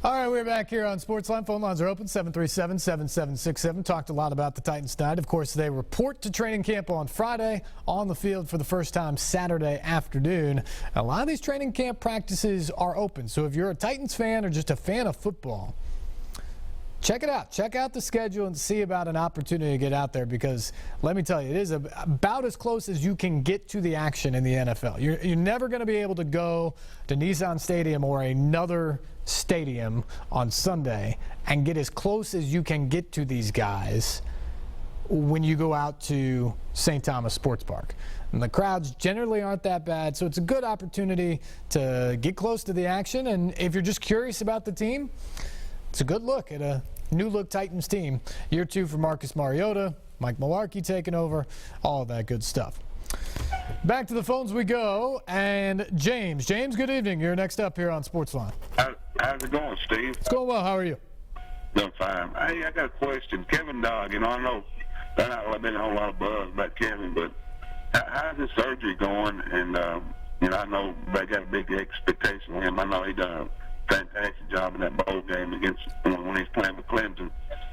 All right, we're back here on SportsLine. Phone lines are open, 737-7767. Talked a lot about the Titans tonight. Of course, they report to training camp on Friday, on the field for the first time Saturday afternoon. A lot of these training camp practices are open, so if you're a Titans fan or just a fan of football, check it out. Check out the schedule and see about an opportunity to get out there, because let me tell you, it is about as close as you can get to the action in the NFL. You're never going to be able to go to Nissan Stadium or another stadium on Sunday and get as close as you can get to these guys when you go out to St. Thomas Sports Park. And the crowds generally aren't that bad, so it's a good opportunity to get close to the action. And if you're just curious about the team, it's a good look at a new-look Titans team. Year 2 for Marcus Mariota, Mike Mularkey taking over, all of that good stuff. Back to the phones we go, and James. James, good evening. You're next up here on SportsLine. How's it going, Steve? It's going well. How are you? Doing fine. Hey, I got a question. Kevin Dodd, I know there's not been a whole lot of buzz about Kevin, but how's his surgery going? And, I know they got a big expectation of him. I know he done a fantastic job in that bowl game against when he's playing with Clemson.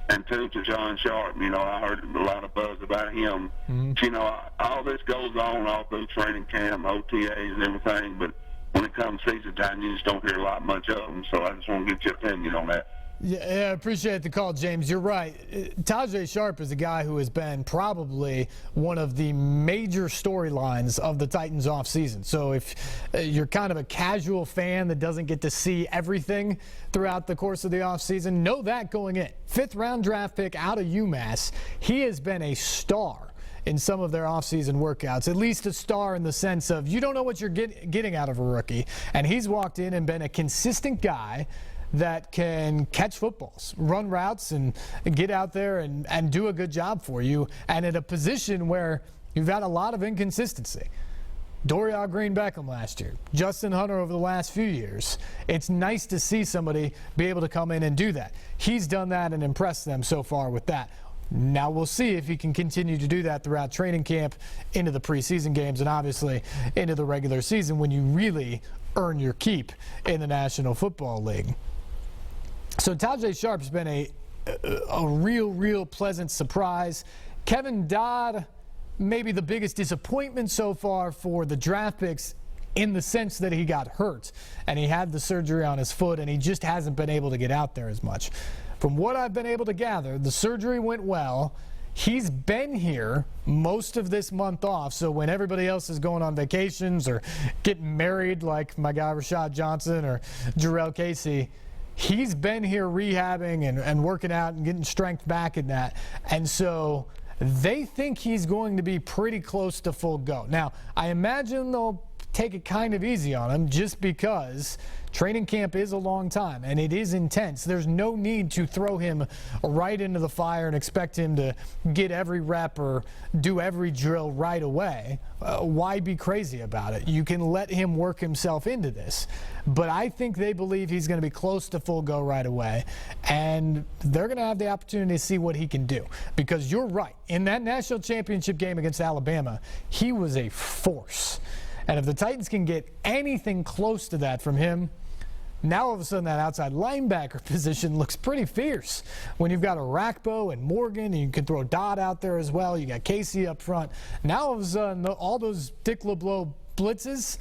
And two, to John Sharp, I heard a lot of buzz about him. Mm-hmm. All this goes on all through training camp, OTAs and everything, but when it comes season time, you just don't hear a lot much of them. So I just want to get your opinion on that. Yeah, I appreciate the call, James. You're right. Tajay Sharp is a guy who has been probably one of the major storylines of the Titans offseason. So if you're kind of a casual fan that doesn't get to see everything throughout the course of the offseason, know that going in. 5th-round draft pick out of UMass. He has been a star in some of their offseason workouts, at least a star in the sense of you don't know what you're getting out of a rookie. And he's walked in and been a consistent guy that can catch footballs, run routes, and get out there and do a good job for you, and at a position where you've had a lot of inconsistency. Dorial Green-Beckham last year, Justin Hunter over the last few years. It's nice to see somebody be able to come in and do that. He's done that and impressed them so far with that. Now we'll see if he can continue to do that throughout training camp, into the preseason games, and obviously into the regular season when you really earn your keep in the National Football League. So Tajay Sharp's been a real pleasant surprise. Kevin Dodd, maybe the biggest disappointment so far for the draft picks, in the sense that he got hurt and he had the surgery on his foot and he just hasn't been able to get out there as much. From what I've been able to gather, the surgery went well. He's been here most of this month off, so when everybody else is going on vacations or getting married like my guy Rashad Johnson or Jarrell Casey, he's been here rehabbing and working out and getting strength back in that. And so they think he's going to be pretty close to full go. Now, I imagine they'll take it kind of easy on him just because training camp is a long time and it is intense. There's no need to throw him right into the fire and expect him to get every rep or do every drill right away. Why be crazy about it? You can let him work himself into this. But I think they believe he's going to be close to full go right away, and they're going to have the opportunity to see what he can do. Because you're right, in that national championship game against Alabama, he was a force. And if the Titans can get anything close to that from him, now all of a sudden that outside linebacker position looks pretty fierce. When you've got a Rackbo and Morgan, and you can throw Dodd out there as well. You got Casey up front. Now all of a sudden, all those Dick LeBeau blitzes,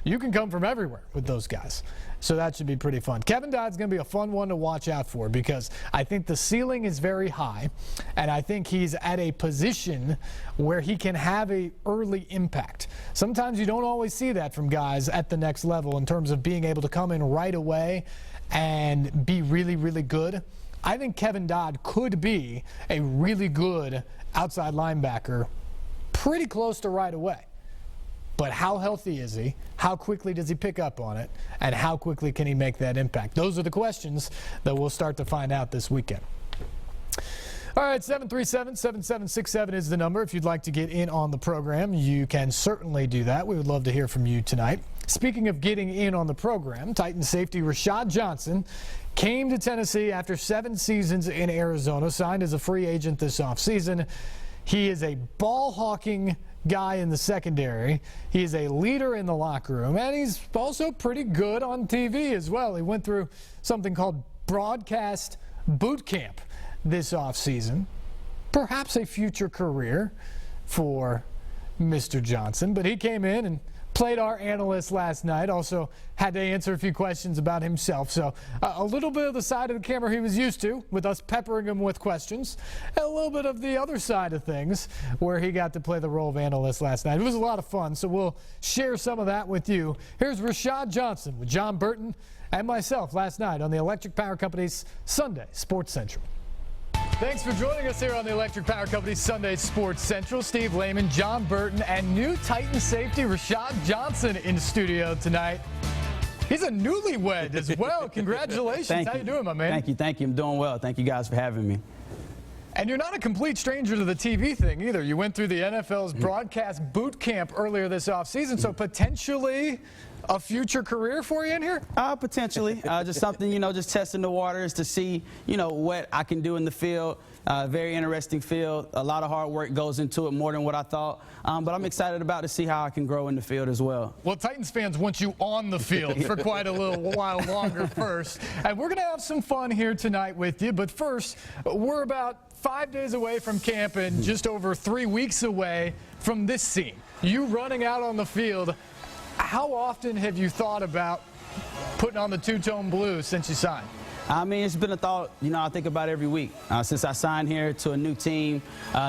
you can come from everywhere with those guys. So that should be pretty fun. Kevin Dodd's going to be a fun one to watch out for because I think the ceiling is very high, and I think he's at a position where he can have an early impact. Sometimes you don't always see that from guys at the next level in terms of being able to come in right away and be really good. I think Kevin Dodd could be a really good outside linebacker pretty close to right away. But how healthy is he? How quickly does he pick up on it? And how quickly can he make that impact? Those are the questions that we'll start to find out this weekend. All right, 737-7767 is the number. If you'd like to get in on the program, you can certainly do that. We would love to hear from you tonight. Speaking of getting in on the program, Titans safety Rashad Johnson came to Tennessee after 7 seasons in Arizona, signed as a free agent this offseason. He is a ball-hawking guy in the secondary. He is a leader in the locker room, and he's also pretty good on TV as well. He went through something called broadcast boot camp this offseason. Perhaps a future career for Mr. Johnson, but he came in and played our analyst last night, also had to answer a few questions about himself. So a little bit of the side of the camera he was used to, with us peppering him with questions, and a little bit of the other side of things where he got to play the role of analyst last night. It was a lot of fun, so we'll share some of that with you. Here's Rashad Johnson with John Burton and myself last night on the Electric Power Company's Sunday Sports Central. Thanks for joining us here on the Electric Power Company Sunday Sports Central. Steve Lehman, John Burton, and new Titan safety Rashad Johnson in studio tonight. He's a newlywed as well. Congratulations. How you doing, my man? Thank you. I'm doing well. Thank you guys for having me. And you're not a complete stranger to the TV thing either. You went through the NFL's broadcast boot camp earlier this offseason, so potentially a future career for you in here? Potentially. Just something, just testing the waters to see, what I can do in the field. Very interesting field. A lot of hard work goes into it, more than what I thought. But I'm excited about to see how I can grow in the field as well. Well, Titans fans want you on the field for quite a little while longer first. And we're going to have some fun here tonight with you. But first, we're about 5 days away from camp and just over 3 weeks away from this scene. You running out on the field. How often have you thought about putting on the two-tone blue since you signed? I mean, it's been a thought, I think about every week. Since I signed here to a new team,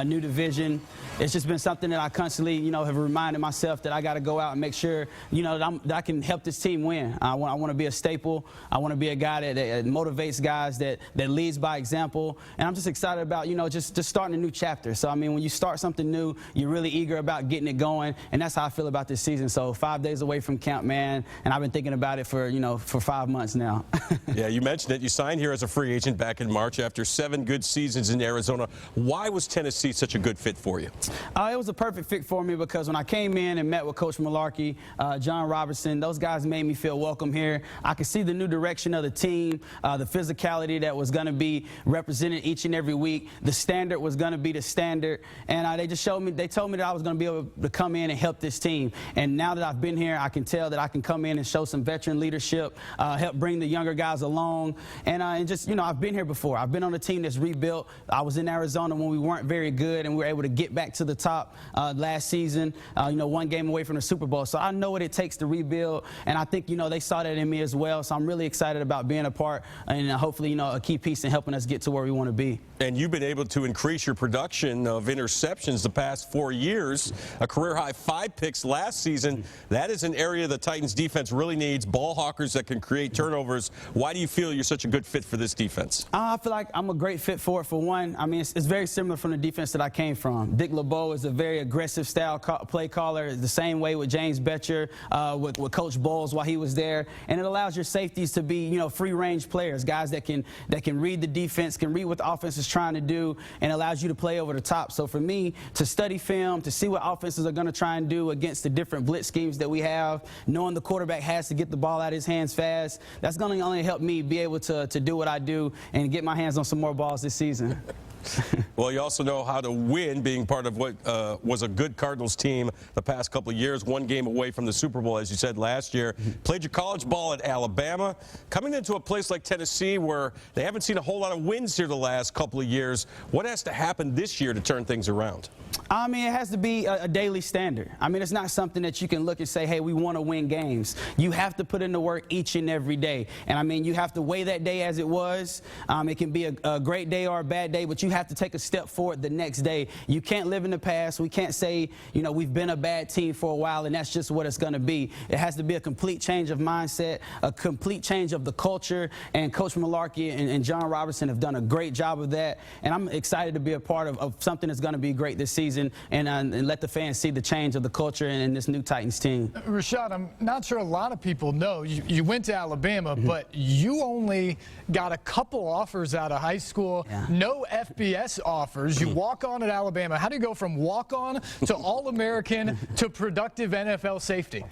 new division, it's just been something that I constantly, have reminded myself that I got to go out and make sure, that I can help this team win. I want to be a staple. I want to be a guy that motivates guys, that leads by example. And I'm just excited about, just starting a new chapter. So, I mean, when you start something new, you're really eager about getting it going. And that's how I feel about this season. So 5 days away from camp, man, and I've been thinking about it for, for 5 months now. Yeah, you mentioned it. You signed here as a free agent back in March after 7 good seasons in Arizona. Why was Tennessee such a good fit for you? It was a perfect fit for me because when I came in and met with Coach Malarkey, John Robertson, those guys made me feel welcome here. I could see the new direction of the team, the physicality that was going to be represented each and every week. The standard was going to be the standard. And they just showed me, they told me that I was going to be able to come in and help this team. And now that I've been here, I can tell that I can come in and show some veteran leadership, help bring the younger guys along. And just, I've been here before. I've been on a team that's rebuilt. I was in Arizona when we weren't very good, and we were able to get back to the top last season, 1 game away from the Super Bowl. So I know what it takes to rebuild, and I think, they saw that in me as well. So I'm really excited about being a part and hopefully, a key piece in helping us get to where we want to be. And you've been able to increase your production of interceptions the past 4 years, a career-high 5 picks last season. That is an area the Titans defense really needs, ball hawkers that can create turnovers. Why do you feel you're such a good fit for this defense? I feel like I'm a great fit for it, for one. I mean, it's very similar from the defense that I came from. Dick LeBeau is a very aggressive style play caller, the same way with James Betcher, with Coach Bowles while he was there. And it allows your safeties to be, free-range players, guys that can read the defense, can read what the offense is trying to do, and allows you to play over the top. So for me, to study film, to see what offenses are going to try and do against the different blitz schemes that we have, knowing the quarterback has to get the ball out of his hands fast, that's going to only help me be able to do what I do and get my hands on some more balls this season. Well, you also know how to win, being part of what was a good Cardinals team the past couple of years, 1 game away from the Super Bowl, as you said last year. Played your college ball at Alabama. Coming into a place like Tennessee where they haven't seen a whole lot of wins here the last couple of years, what has to happen this year to turn things around? I mean, it has to be a daily standard. I mean, it's not something that you can look and say, hey, we want to win games. You have to put in the work each and every day. And, I mean, you have to weigh that day as it was. It can be a great day or a bad day, but you have to take a step forward the next day. You can't live in the past. We can't say, we've been a bad team for a while, and that's just what it's going to be. It has to be a complete change of mindset, a complete change of the culture, and Coach Malarkey and John Robertson have done a great job of that. And I'm excited to be a part of something that's going to be great this season and let the fans see the change of the culture in this new Titans team. Rashad, I'm not sure a lot of people know. You went to Alabama, but you only got a couple offers out of high school, no FBS offers. You walk on at Alabama. How do you go from walk-on to All-American to productive NFL safety?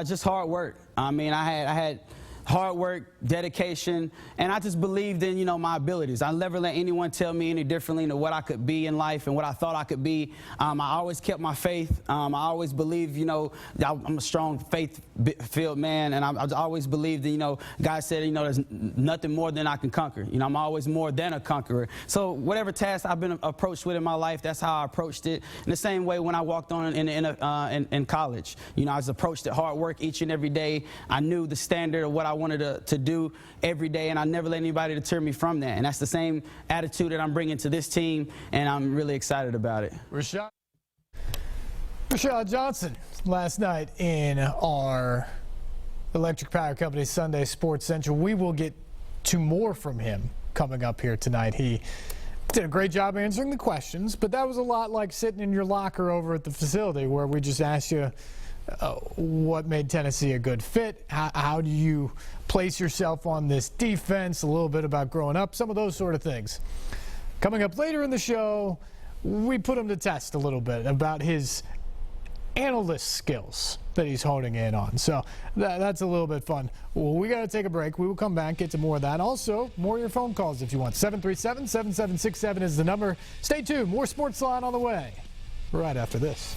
Just hard work. I mean, I had hard work, dedication, and I just believed in, my abilities. I never let anyone tell me any differently than what I could be in life and what I thought I could be. I always kept my faith. I always believed, I'm a strong, faith-filled man, and I always believed that, God said, there's nothing more than I can conquer. I'm always more than a conqueror. So whatever task I've been approached with in my life, that's how I approached it. In the same way when I walked on in college, I was approached at hard work each and every day. I knew the standard of what I wanted to do every day, and I never let anybody deter me from that. And that's the same attitude that I'm bringing to this team, and I'm really excited about it. Rashad Johnson last night in our Electric Power Company Sunday Sports Central. We will get to more from him coming up here tonight. He did a great job answering the questions, but that was a lot like sitting in your locker over at the facility where we just asked you what made Tennessee a good fit, how do you place yourself on this defense, a little bit about growing up, some of those sort of things. Coming up later in the show, we put him to test a little bit about his analyst skills that he's honing in on. So that's a little bit fun. Well, we got to take a break. We will come back, get to more of that. Also, more of your phone calls if you want. 737-7767 is the number. Stay tuned. More SportsLine on the way right after this.